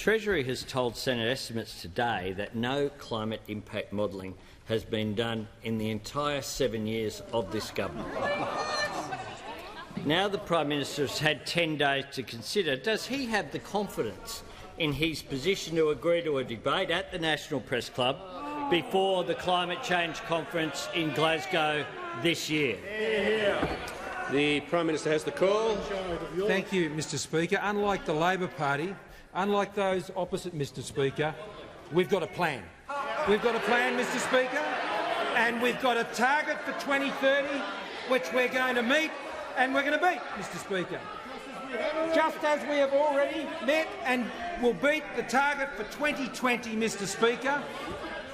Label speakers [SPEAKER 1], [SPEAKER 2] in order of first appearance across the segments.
[SPEAKER 1] Treasury has told Senate estimates today that no climate impact modelling has been done in the entire 7 years of this government. Now the Prime Minister has had 10 days to consider. Does he have the confidence in his position to agree to a debate at the National Press Club before the Climate Change Conference in Glasgow this year?
[SPEAKER 2] The Prime Minister has the call.
[SPEAKER 3] Thank you, Mr Speaker. Unlike the Labor Party, unlike those opposite, Mr Speaker, we've got a plan. We've got a plan, Mr Speaker, and we've got a target for 2030 which we're going to meet and we're going to beat, Mr Speaker. Just as we have already met and will beat the target for 2020, Mr Speaker.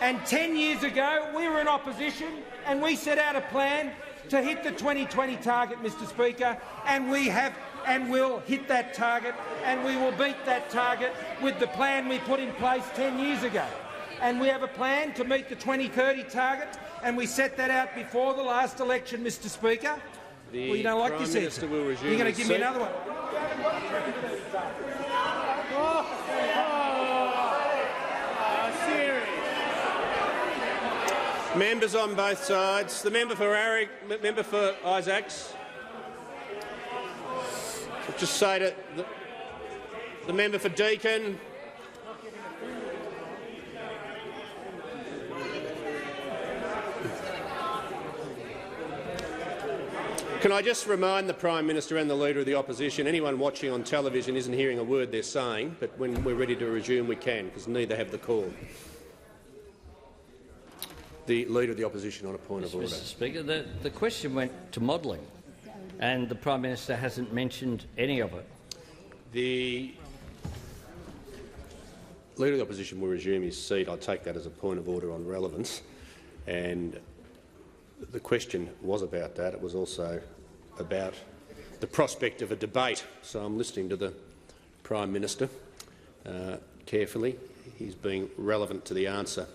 [SPEAKER 3] And 10 years ago we were in opposition and we set out a plan to hit the 2020 target, Mr Speaker, and we have and will hit that target, and we will beat that target with the plan we put in place 10 years ago. And we have a plan to meet the 2030 target, and we set that out before the last election, Mr Speaker. Well, you don't like this answer. You're going to give me another one.
[SPEAKER 2] Members on both sides. The member for member for Isaacs. I'll just say to the member for Deakin. Can I just remind the Prime Minister and the Leader of the Opposition, anyone watching on television isn't hearing a word they're saying, but when we're ready to resume we can, because neither have the call. The Leader of the Opposition on a point of order.
[SPEAKER 1] Mr Speaker, the question went to modelling, and the Prime Minister hasn't mentioned any of it.
[SPEAKER 2] The Leader of the Opposition will resume his seat. I take that as a point of order on relevance. And the question was about that. It was also about the prospect of a debate. So I'm listening to the Prime Minister carefully. He's being relevant to the answer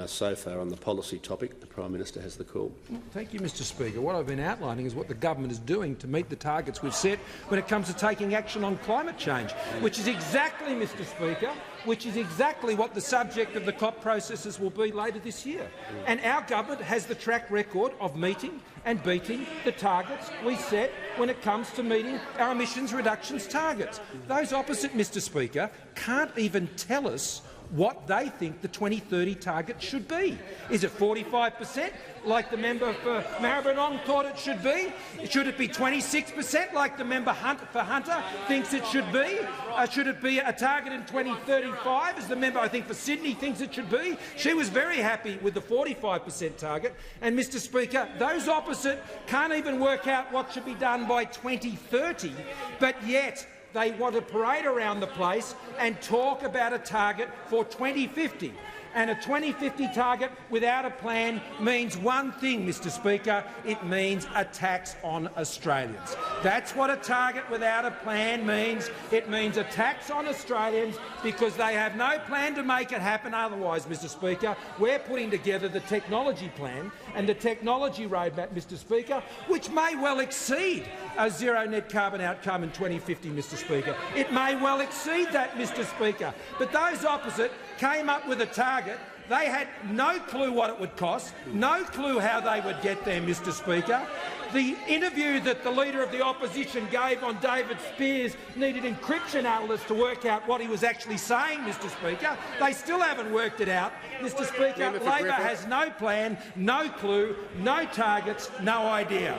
[SPEAKER 2] so far on the policy topic. The Prime Minister has the call.
[SPEAKER 3] Thank you, Mr Speaker. What I've been outlining is what the government is doing to meet the targets we've set when it comes to taking action on climate change, which is exactly, Mr Speaker, which is exactly what the subject of the COP processes will be later this year. And our government has the track record of meeting and beating the targets we set when it comes to meeting our emissions reductions targets. Those opposite, Mr Speaker, can't even tell us what they think the 2030 target should be. Is it 45%, like the member for Maribyrnong thought it should be? Should it be 26%, like the member for Hunter thinks it should be? Should it be a target in 2035, as the member, I think, for Sydney thinks it should be? She was very happy with the 45% target. And, Mr Speaker, those opposite can't even work out what should be done by 2030, but yet they want to parade around the place and talk about a target for 2050. And a 2050 target without a plan means one thing, Mr Speaker. It means a tax on Australians. That's what a target without a plan means. It means a tax on Australians because they have no plan to make it happen otherwise, Mr Speaker. We're putting together the technology plan and the technology roadmap, Mr Speaker, which may well exceed a zero net carbon outcome in 2050, Mr Speaker. It may well exceed that, Mr Speaker. But those opposite came up with a target. They had no clue what it would cost, no clue how they would get there, Mr Speaker. The interview that the Leader of the Opposition gave on David Spears needed encryption analysts to work out what he was actually saying, Mr Speaker. They still haven't worked it out. Mr Speaker, Labor has no plan, no clue, no targets, no idea.